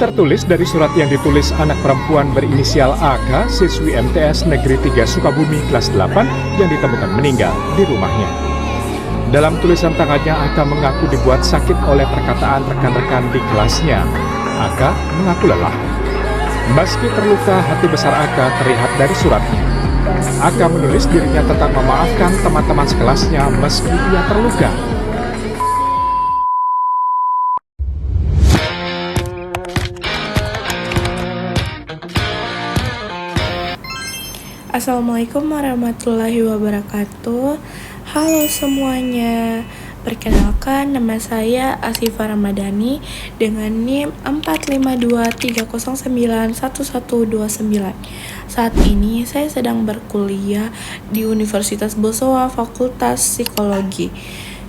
Tertulis dari surat yang ditulis anak perempuan berinisial AK, siswi MTS Negeri 3 Sukabumi kelas 8 yang ditemukan meninggal di rumahnya. Dalam tulisan tangannya, AK mengaku dibuat sakit oleh perkataan rekan-rekan di kelasnya. AK mengaku lelah. Meski terluka, hati besar AK terlihat dari suratnya. AK menulis dirinya tetap memaafkan teman-teman sekelasnya meski ia terluka. Assalamualaikum warahmatullahi wabarakatuh. Halo semuanya. Perkenalkan, nama saya Asifa Ramadhani dengan NIM 45230911129. Saat ini saya sedang berkuliah di Universitas Bosowa Fakultas Psikologi,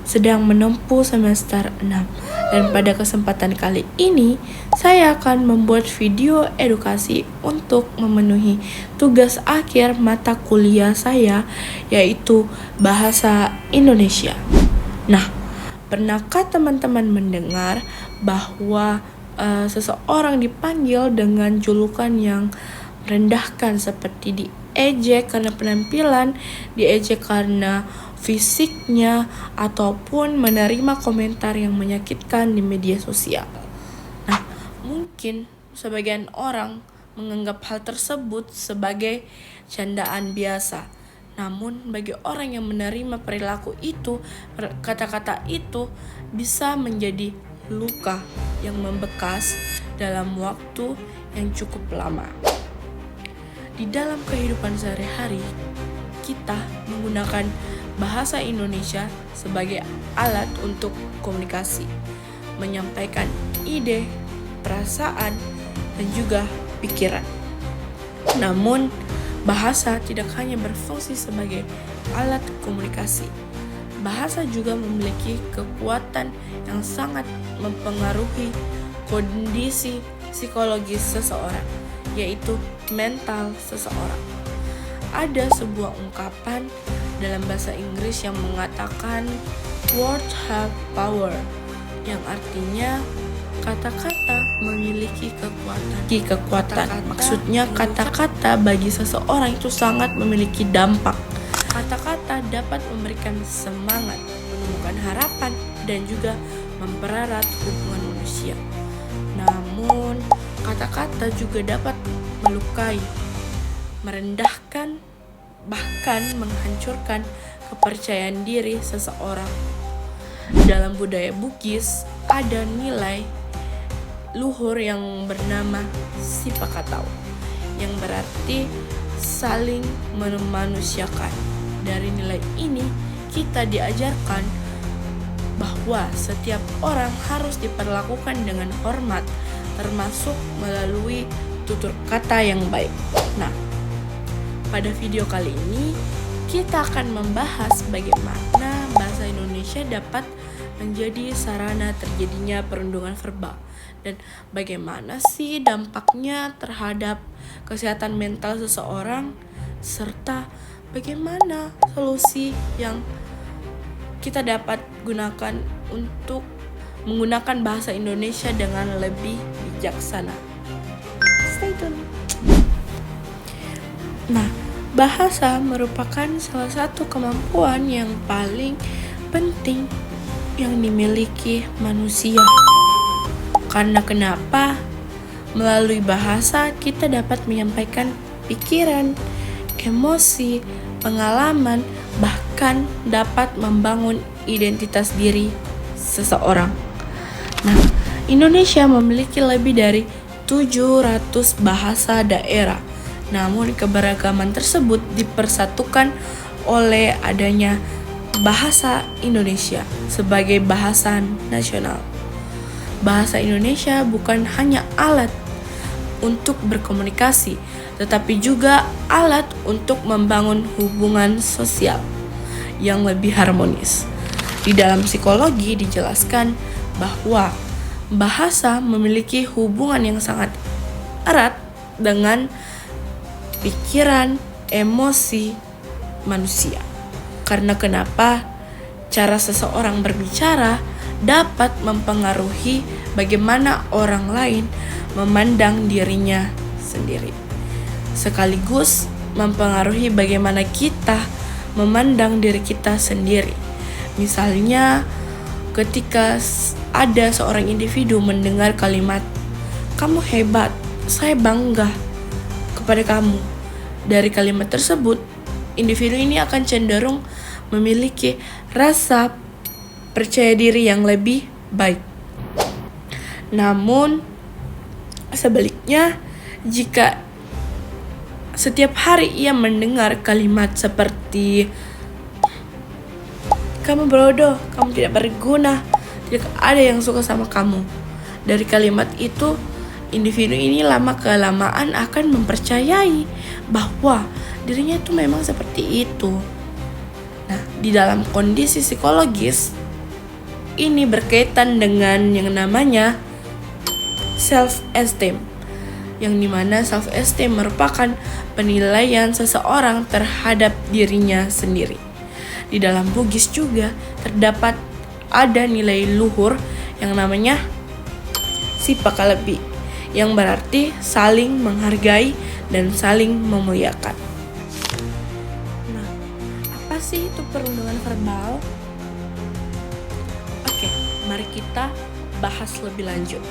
sedang menempuh semester 6. Dan pada kesempatan kali ini, saya akan membuat video edukasi untuk memenuhi tugas akhir mata kuliah saya, yaitu Bahasa Indonesia. Nah, pernahkah teman-teman mendengar bahwa seseorang dipanggil dengan julukan yang merendahkan, seperti diejek karena penampilan, diejek karena fisiknya, ataupun menerima komentar yang menyakitkan di media sosial? Nah, mungkin sebagian orang menganggap hal tersebut sebagai candaan biasa. Namun bagi orang yang menerima perilaku itu, kata-kata itu bisa menjadi luka yang membekas dalam waktu yang cukup lama. Di dalam kehidupan sehari-hari, kita menggunakan bahasa Indonesia sebagai alat untuk komunikasi, menyampaikan ide, perasaan, dan juga pikiran. Namun, bahasa tidak hanya berfungsi sebagai alat komunikasi. Bahasa juga memiliki kekuatan yang sangat mempengaruhi kondisi psikologis seseorang, yaitu mental seseorang. Ada sebuah ungkapan dalam bahasa Inggris yang mengatakan words have power, yang artinya kata-kata memiliki kekuatan. Maksudnya kata-kata bagi seseorang itu sangat memiliki dampak. Kata-kata dapat memberikan semangat, menemukan harapan, dan juga mempererat hubungan manusia. Namun, kata-kata juga dapat melukai, merendahkan, bahkan menghancurkan kepercayaan diri seseorang. Dalam budaya Bugis, ada nilai luhur yang bernama sipakatau, yang berarti saling memanusiakan. Dari nilai ini, kita diajarkan bahwa setiap orang harus diperlakukan dengan hormat, termasuk melalui tutur kata yang baik. Nah, pada video kali ini, kita akan membahas bagaimana bahasa Indonesia dapat menjadi sarana terjadinya perundungan verbal, dan bagaimana sih dampaknya terhadap kesehatan mental seseorang, serta bagaimana solusi yang kita dapat gunakan untuk menggunakan bahasa Indonesia dengan lebih bijaksana. Stay tune. Nah, bahasa merupakan salah satu kemampuan yang paling penting yang dimiliki manusia. Karena kenapa? Melalui bahasa kita dapat menyampaikan pikiran, emosi, pengalaman, bahkan dapat membangun identitas diri seseorang. Nah, Indonesia memiliki lebih dari 700 bahasa daerah. Namun keberagaman tersebut dipersatukan oleh adanya bahasa Indonesia sebagai bahasa nasional. Bahasa Indonesia bukan hanya alat untuk berkomunikasi, tetapi juga alat untuk membangun hubungan sosial yang lebih harmonis. Di dalam psikologi dijelaskan bahwa bahasa memiliki hubungan yang sangat erat dengan pikiran, emosi manusia. Karena kenapa? Cara seseorang berbicara dapat mempengaruhi bagaimana orang lain memandang dirinya sendiri, sekaligus mempengaruhi bagaimana kita memandang diri kita sendiri. Misalnya, ketika ada seorang individu mendengar kalimat, "Kamu hebat, saya bangga kepada kamu." Dari kalimat tersebut, individu ini akan cenderung memiliki rasa percaya diri yang lebih baik. Namun, sebaliknya, jika setiap hari ia mendengar kalimat seperti "Kamu bodoh, kamu tidak berguna, tidak ada yang suka sama kamu." Dari kalimat itu, individu ini lama-kelamaan akan mempercayai bahwa dirinya itu memang seperti itu. Nah, di dalam kondisi psikologis, ini berkaitan dengan yang namanya self-esteem, yang dimana self-esteem merupakan penilaian seseorang terhadap dirinya sendiri. Di dalam Bugis juga terdapat ada nilai luhur yang namanya sipakalebi, yang berarti saling menghargai dan saling memuliakan. Nah, apa sih itu perundungan verbal? Oke, mari kita bahas lebih lanjut.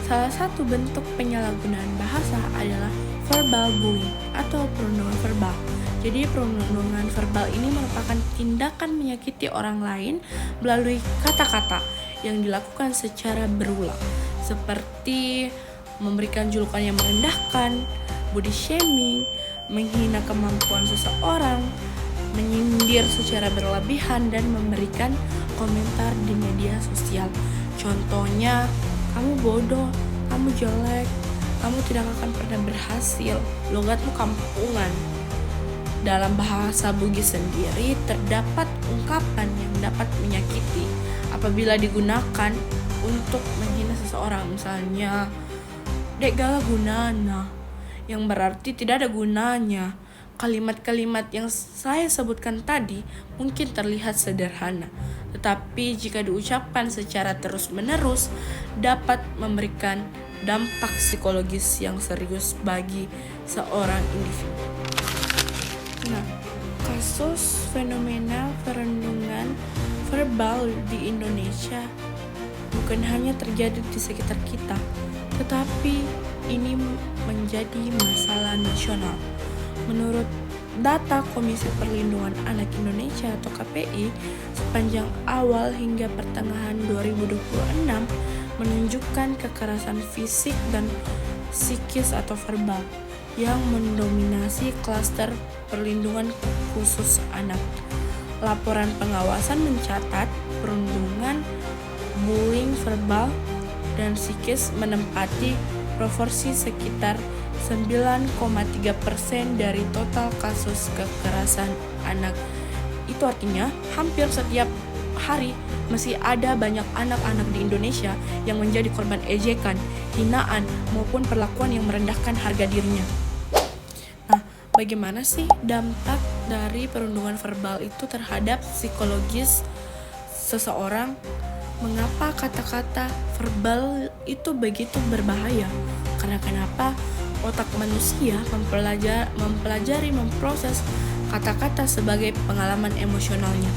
Salah satu bentuk penyalahgunaan bahasa adalah verbal bullying atau perundungan verbal. Jadi perundungan verbal ini merupakan tindakan menyakiti orang lain melalui kata-kata yang dilakukan secara berulang, seperti memberikan julukan yang merendahkan, body shaming, menghina kemampuan seseorang, menyindir secara berlebihan, dan memberikan komentar di media sosial. Contohnya, "Kamu bodoh, kamu jelek, kamu tidak akan pernah berhasil, logatmu kampungan." Dalam bahasa Bugis sendiri terdapat ungkapan yang dapat menyakiti apabila digunakan untuk menghina seseorang. Misalnya, "Dek gala gunana," yang berarti tidak ada gunanya. Kalimat-kalimat yang saya sebutkan tadi mungkin terlihat sederhana, tetapi jika diucapkan secara terus-menerus dapat memberikan dampak psikologis yang serius bagi seorang individu. Nah, kasus fenomena perundungan verbal di Indonesia bukan hanya terjadi di sekitar kita, tetapi ini menjadi masalah nasional. Menurut data Komisi Perlindungan Anak Indonesia atau KPI, sepanjang awal hingga pertengahan 2026 menunjukkan kekerasan fisik dan psikis atau verbal yang mendominasi klaster perlindungan khusus anak. Laporan pengawasan mencatat perundungan, bullying verbal, dan psikis menempati proporsi sekitar 9,3% dari total kasus kekerasan anak. Itu artinya hampir setiap hari masih ada banyak anak-anak di Indonesia yang menjadi korban ejekan, hinaan, maupun perlakuan yang merendahkan harga dirinya. Nah, bagaimana sih dampak dari perundungan verbal itu terhadap psikologis seseorang? Mengapa kata-kata verbal itu begitu berbahaya? Karena kenapa? Otak manusia mempelajari memproses kata-kata sebagai pengalaman emosionalnya.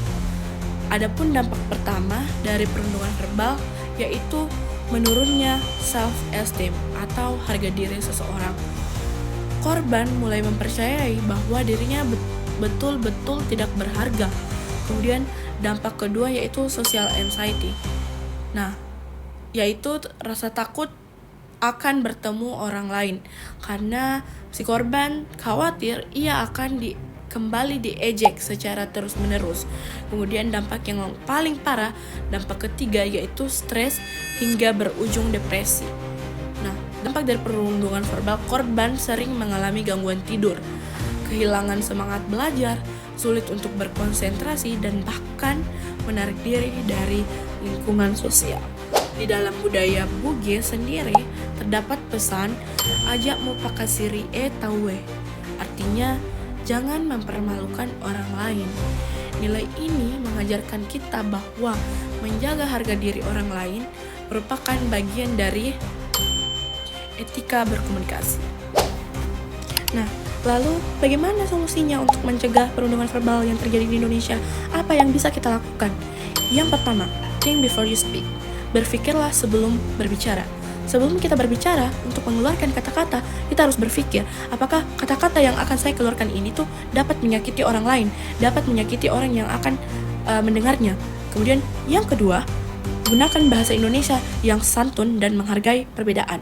Adapun dampak pertama dari perundungan verbal yaitu menurunnya self-esteem atau harga diri seseorang. Korban mulai mempercayai bahwa dirinya betul-betul tidak berharga. Kemudian dampak kedua yaitu social anxiety. Nah, yaitu rasa takut akan bertemu orang lain karena si korban khawatir ia akan kembali diejek secara terus-menerus. Kemudian dampak yang paling parah, dampak ketiga yaitu stres hingga berujung depresi. Nah, dampak dari perundungan verbal, korban sering mengalami gangguan tidur, kehilangan semangat belajar, sulit untuk berkonsentrasi, dan bahkan menarik diri dari lingkungan sosial. Di dalam budaya Bugis sendiri terdapat pesan ajak mupakasiri tawe. Artinya jangan mempermalukan orang lain. Nilai ini mengajarkan kita bahwa menjaga harga diri orang lain merupakan bagian dari etika berkomunikasi. Nah, lalu bagaimana solusinya untuk mencegah perundungan verbal yang terjadi di Indonesia? Apa yang bisa kita lakukan? Yang pertama, think before you speak. Berpikirlah sebelum berbicara. Sebelum kita berbicara, untuk mengeluarkan kata-kata, kita harus berpikir, apakah kata-kata yang akan saya keluarkan ini tuh dapat menyakiti orang lain, dapat menyakiti orang yang akan mendengarnya. Kemudian yang kedua, gunakan bahasa Indonesia yang santun dan menghargai perbedaan.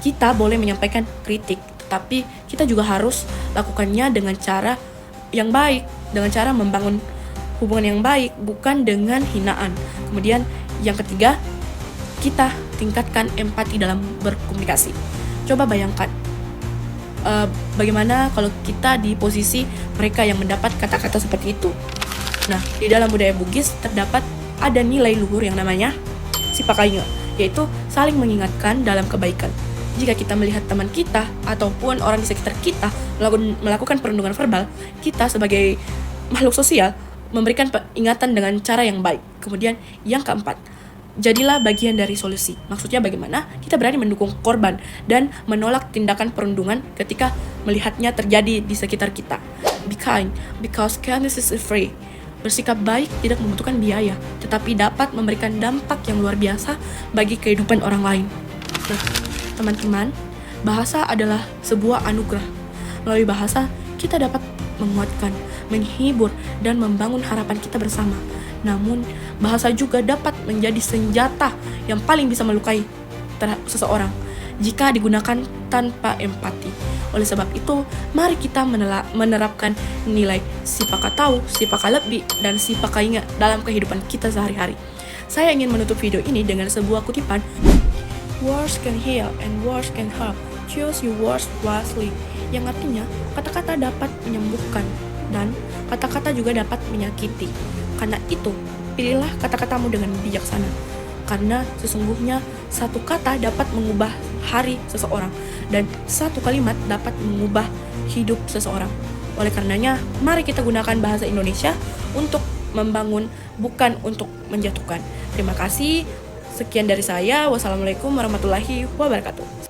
Kita boleh menyampaikan kritik, tetapi kita juga harus lakukannya dengan cara yang baik, dengan cara membangun hubungan yang baik, bukan dengan hinaan. Kemudian yang ketiga, kita tingkatkan empati dalam berkomunikasi. Coba bayangkan, bagaimana kalau kita di posisi mereka yang mendapat kata-kata seperti itu. Nah, di dalam budaya Bugis terdapat ada nilai luhur yang namanya sipakainga, yaitu saling mengingatkan dalam kebaikan. Jika kita melihat teman kita ataupun orang di sekitar kita melakukan perundungan verbal, kita sebagai makhluk sosial memberikan peringatan dengan cara yang baik. Kemudian yang keempat, jadilah bagian dari solusi. Maksudnya bagaimana? Kita berani mendukung korban dan menolak tindakan perundungan ketika melihatnya terjadi di sekitar kita. Be kind, because kindness is free. Bersikap baik tidak membutuhkan biaya, tetapi dapat memberikan dampak yang luar biasa bagi kehidupan orang lain. Nah, teman-teman, bahasa adalah sebuah anugerah. Melalui bahasa, kita dapat menguatkan, menghibur, dan membangun harapan kita bersama. Namun, bahasa juga dapat menjadi senjata yang paling bisa melukai seseorang jika digunakan tanpa empati. Oleh sebab itu, mari kita menerapkan nilai sipaka tahu, sipaka lebih, dan sipaka ingat dalam kehidupan kita sehari-hari. Saya ingin menutup video ini dengan sebuah kutipan, "Words can heal and words can harm. Choose your words wisely." Yang artinya, kata-kata dapat menyembuhkan dan kata-kata juga dapat menyakiti. Karena itu, pilihlah kata-katamu dengan bijaksana. Karena sesungguhnya satu kata dapat mengubah hari seseorang dan satu kalimat dapat mengubah hidup seseorang. Oleh karenanya, mari kita gunakan bahasa Indonesia untuk membangun, bukan untuk menjatuhkan. Terima kasih. Sekian dari saya. Wassalamualaikum warahmatullahi wabarakatuh.